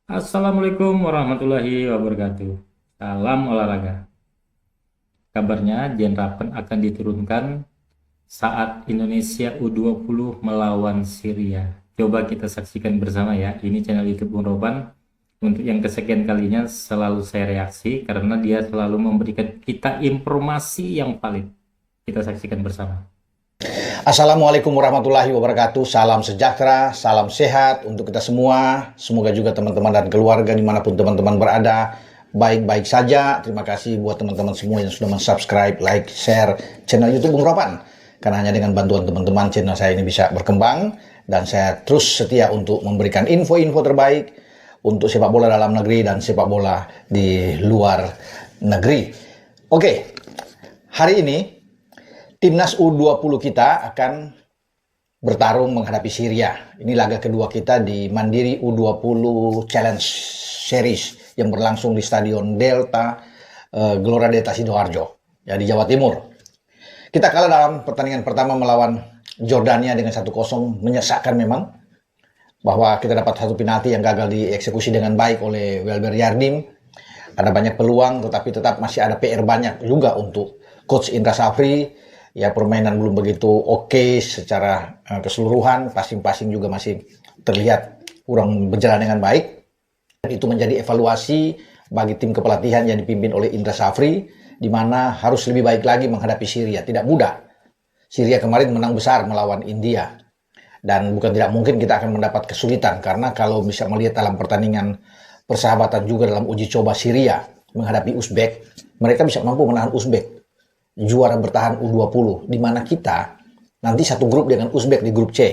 Assalamualaikum warahmatullahi wabarakatuh. Salam olahraga. Kabarnya Raven akan diturunkan saat Indonesia U20 melawan Syria. Coba kita saksikan bersama ya. Ini channel YouTube Bung Roban. Untuk yang kesekian kalinya selalu saya reaksi karena dia selalu memberikan kita informasi yang valid. Kita saksikan bersama. Assalamualaikum warahmatullahi wabarakatuh. Salam sejahtera, salam sehat untuk kita semua. Semoga juga teman-teman dan keluarga dimanapun teman-teman berada baik-baik saja. Terima kasih buat teman-teman semua yang sudah subscribe, like, share channel YouTube Bung Ropan. Karena hanya dengan bantuan teman-teman channel saya ini bisa berkembang. Dan saya terus setia untuk memberikan info-info terbaik untuk sepak bola dalam negeri dan sepak bola di luar negeri. Oke, hari ini Timnas U20 kita akan bertarung menghadapi Syria. Ini laga kedua kita di Mandiri U20 Challenge Series yang berlangsung di Stadion Delta Gelora Delta Sidoarjo, ya di Jawa Timur. Kita kalah dalam pertandingan pertama melawan Jordania dengan 1-0, menyesakkan memang bahwa kita dapat satu penalti yang gagal dieksekusi dengan baik oleh Welber Yardim. Ada banyak peluang, tetapi tetap masih ada PR banyak juga untuk Coach Indra Safri. Ya, permainan belum begitu oke secara keseluruhan, passing-passing juga masih terlihat kurang berjalan dengan baik. Dan itu menjadi evaluasi bagi tim kepelatihan yang dipimpin oleh Indra Safri, di mana harus lebih baik lagi menghadapi Syria. Tidak mudah. Syria kemarin menang besar melawan India. Dan bukan tidak mungkin kita akan mendapat kesulitan, karena kalau bisa melihat dalam pertandingan persahabatan juga dalam uji coba Syria menghadapi Uzbek, mereka bisa mampu menahan Uzbek, juara bertahan U20, di mana kita nanti satu grup dengan Uzbek di grup C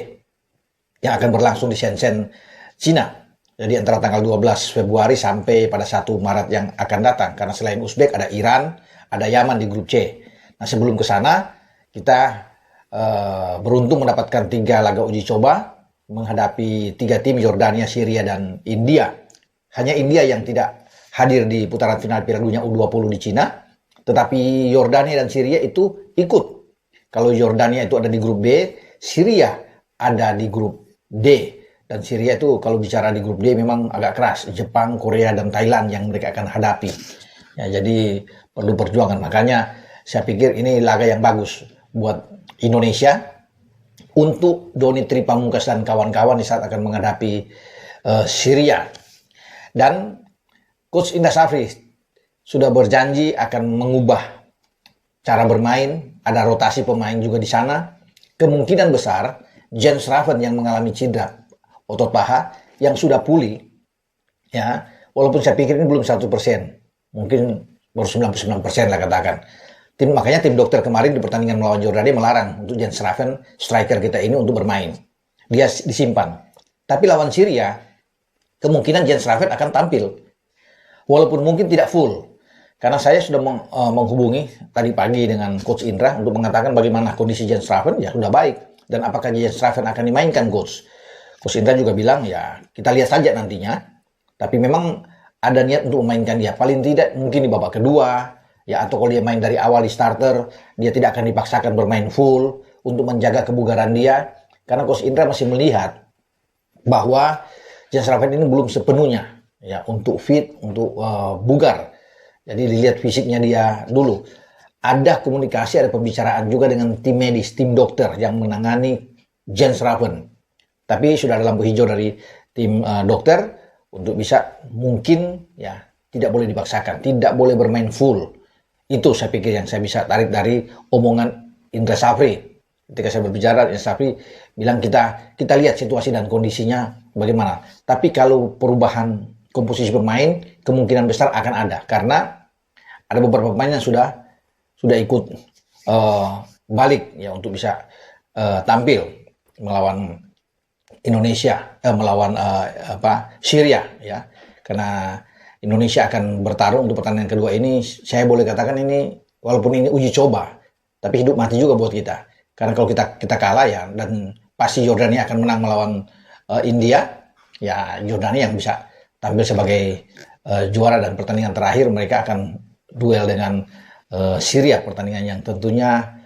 yang akan berlangsung di Shenzhen, Cina. Jadi antara tanggal 12 Februari sampai pada 1 Maret yang akan datang. Karena selain Uzbek ada Iran, ada Yaman di grup C. Nah, sebelum ke sana kita beruntung mendapatkan 3 laga uji coba menghadapi 3 tim, Yordania, Syria, dan India. Hanya India yang tidak hadir di putaran final Piala Dunia U20 di Cina. Tetapi Yordania dan Syria itu ikut. Kalau Yordania itu ada di grup B, Syria ada di grup D. Dan Syria itu kalau bicara di grup D memang agak keras. Jepang, Korea, dan Thailand yang mereka akan hadapi. Ya, jadi perlu perjuangan. Makanya saya pikir ini laga yang bagus buat Indonesia untuk Doni Tri Pamungkas dan kawan-kawan di saat akan menghadapi Syria. Dan Coach Indra Safri sudah berjanji akan mengubah cara bermain, ada rotasi pemain juga di sana. Kemungkinan besar Jens Raven yang mengalami cedera otot paha yang sudah pulih, ya, walaupun saya pikir ini belum 100%, mungkin baru 99% lah katakan. Makanya tim dokter kemarin di pertandingan melawan Jordania melarang untuk Jens Raven, striker kita ini, untuk bermain. Dia disimpan. Tapi lawan Syria, kemungkinan Jens Raven akan tampil. Walaupun mungkin tidak full. Karena saya sudah menghubungi tadi pagi dengan Coach Indra untuk mengatakan bagaimana kondisi Jens Raven, ya sudah baik. Dan apakah Jens Raven akan dimainkan, Coach? Coach Indra juga bilang, ya kita lihat saja nantinya. Tapi memang ada niat untuk memainkan dia. Paling tidak mungkin di babak kedua, ya, atau kalau dia main dari awal di starter, dia tidak akan dipaksakan bermain full untuk menjaga kebugaran dia. Karena Coach Indra masih melihat bahwa Jens Raven ini belum sepenuhnya ya untuk fit, untuk bugar. Jadi dilihat fisiknya dia dulu. Ada komunikasi, ada pembicaraan juga dengan tim medis, tim dokter yang menangani Jens Raven. Tapi sudah ada lampu hijau dari tim dokter untuk bisa mungkin ya tidak boleh dipaksakan, tidak boleh bermain full. Itu saya pikir yang saya bisa tarik dari omongan Indra Safri. Ketika saya berbicara, Indra Safri bilang kita lihat situasi dan kondisinya bagaimana. Tapi kalau perubahan komposisi pemain kemungkinan besar akan ada, karena ada beberapa pemain yang sudah ikut balik ya untuk bisa tampil melawan Indonesia, melawan Syria ya. Karena Indonesia akan bertarung untuk pertandingan kedua ini, saya boleh katakan ini walaupun ini uji coba, tapi hidup mati juga buat kita. Karena kalau kita kalah ya, dan pasti Yordania akan menang melawan India, ya Yordania yang bisa tampil sebagai juara, dan pertandingan terakhir mereka akan duel dengan Syria, pertandingan yang tentunya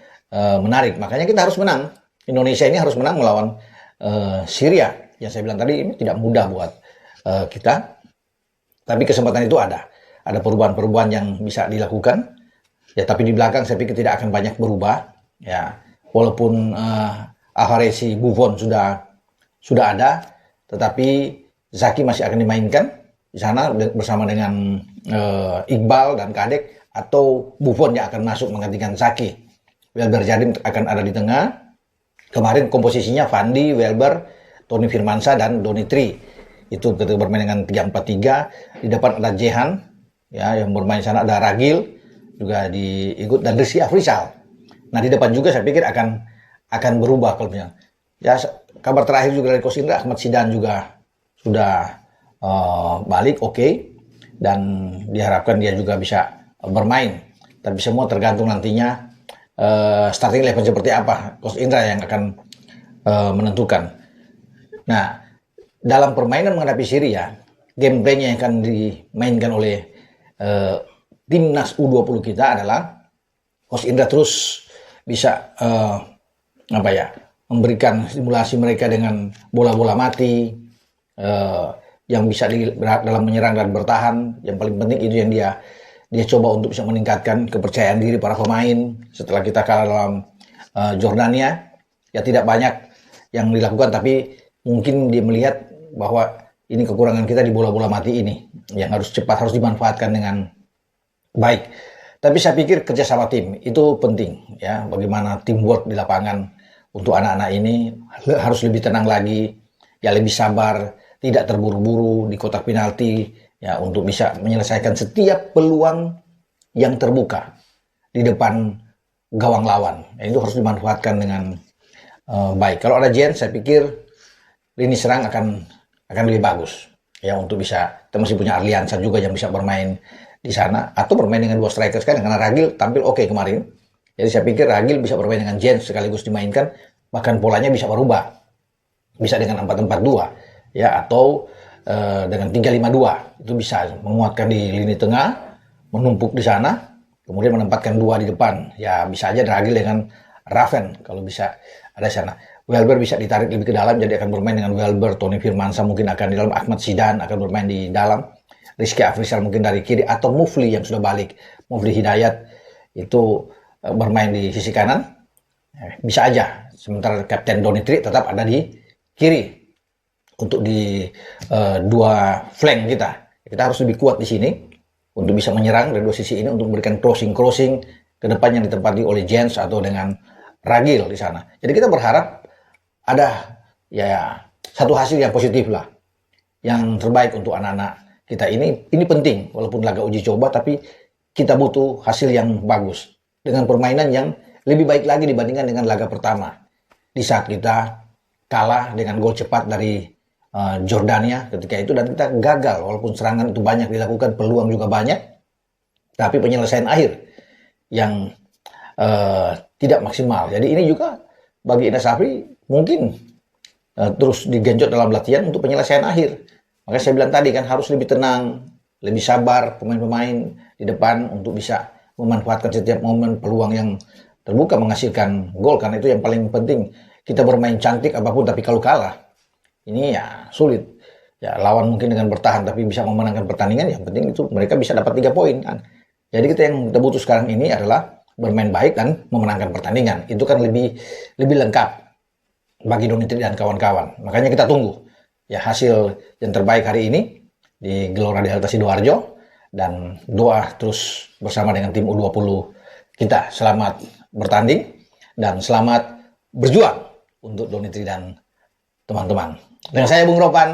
menarik. Makanya kita harus menang. Indonesia ini harus menang melawan Syria. Yang saya bilang tadi ini tidak mudah buat kita. Tapi kesempatan itu ada perubahan-perubahan yang bisa dilakukan. Ya, tapi di belakang saya pikir tidak akan banyak berubah. Ya, walaupun Alvarez, Buffon sudah ada, tetapi Zaki masih akan dimainkan di sana bersama dengan Iqbal dan Kadek, atau Buffon yang akan masuk menggantikan Zaki. Welber Jardim akan ada di tengah. Kemarin komposisinya Fandi, Welber, Tony Firmansyah dan Doni Tri. Itu ketika bermain dengan 3-4-3. Di depan ada Jehan, ya, yang bermain sana, ada Ragil juga diikut, dan Rizky Afrizal. Nah, di depan juga saya pikir akan berubah klubnya. Ya, kabar terakhir juga dari Coach Indra, Ahmad Zidane juga sudah balik, oke. Dan diharapkan dia juga bisa bermain. Tapi semua tergantung nantinya starting eleven seperti apa. Coach Indra yang akan menentukan. Nah, dalam permainan menghadapi Syria, gameplaynya yang akan dimainkan oleh timnas U20 kita adalah Coach Indra terus bisa memberikan stimulasi mereka dengan bola-bola mati, yang bisa dalam menyerang dan bertahan. Yang paling penting itu yang dia coba untuk bisa meningkatkan kepercayaan diri para pemain setelah kita kalah dalam Jordania. Ya, tidak banyak yang dilakukan, tapi mungkin dia melihat bahwa ini kekurangan kita di bola-bola mati ini yang harus dimanfaatkan dengan baik. Tapi saya pikir kerjasama tim itu penting, ya. Bagaimana teamwork di lapangan untuk anak-anak ini harus lebih tenang lagi, ya, lebih sabar, tidak terburu-buru di kotak penalti, ya, untuk bisa menyelesaikan setiap peluang yang terbuka di depan gawang lawan. Ya, itu harus dimanfaatkan dengan baik. Kalau ada Jen, saya pikir lini serang akan lebih bagus, ya, untuk bisa. Kita masih punya Arliansa juga yang bisa bermain di sana, atau bermain dengan dua striker sekarang, karena Ragil tampil oke kemarin. Jadi saya pikir Ragil bisa bermain dengan Jens sekaligus dimainkan, bahkan polanya bisa berubah. Bisa dengan 4-4-2, ya, atau dengan 3-5-2. Itu bisa menguatkan di lini tengah, menumpuk di sana, kemudian menempatkan dua di depan. Ya, bisa aja Ragil dengan Raven kalau bisa ada di sana. Welber bisa ditarik lebih ke dalam, jadi akan bermain dengan Welber, Tony Firmansyah mungkin akan di dalam, Ahmad Zidane akan bermain di dalam, Rizky Afrizal mungkin dari kiri, atau Mufli yang sudah balik, Mufli Hidayat itu bermain di sisi kanan. Bisa aja, sementara Kapten Doni Tri tetap ada di kiri untuk di dua flank kita. Kita harus lebih kuat di sini untuk bisa menyerang dari dua sisi ini, untuk memberikan crossing ke depan yang ditempati oleh Jens atau dengan Ragil di sana. Jadi kita berharap ada, ya, satu hasil yang positif lah, yang terbaik untuk anak-anak kita ini penting. Walaupun laga uji coba, tapi kita butuh hasil yang bagus dengan permainan yang lebih baik lagi dibandingkan dengan laga pertama, di saat kita kalah dengan gol cepat dari Jordania ketika itu, dan kita gagal. Walaupun serangan itu banyak dilakukan, peluang juga banyak, tapi penyelesaian akhir yang tidak maksimal. Jadi ini juga bagi Indra Syafri mungkin terus digenjot dalam latihan untuk penyelesaian akhir. Makanya saya bilang tadi kan, harus lebih tenang, lebih sabar pemain-pemain di depan untuk bisa memanfaatkan setiap momen peluang yang terbuka menghasilkan gol. Karena itu yang paling penting. Kita bermain cantik apapun, tapi kalau kalah, ini ya sulit. Ya, lawan mungkin dengan bertahan tapi bisa memenangkan pertandingan, yang penting itu mereka bisa dapat 3 poin kan. Jadi yang kita butuh sekarang ini adalah bermain baik dan memenangkan pertandingan. Itu kan lebih lengkap bagi Doni Tri dan kawan-kawan. Makanya kita tunggu, ya, hasil yang terbaik hari ini di Gelora Delta Sidoarjo, dan doa terus bersama dengan tim U20 kita. Selamat bertanding dan selamat berjuang untuk Doni Tri dan teman-teman. Dengan saya Bung Ropan.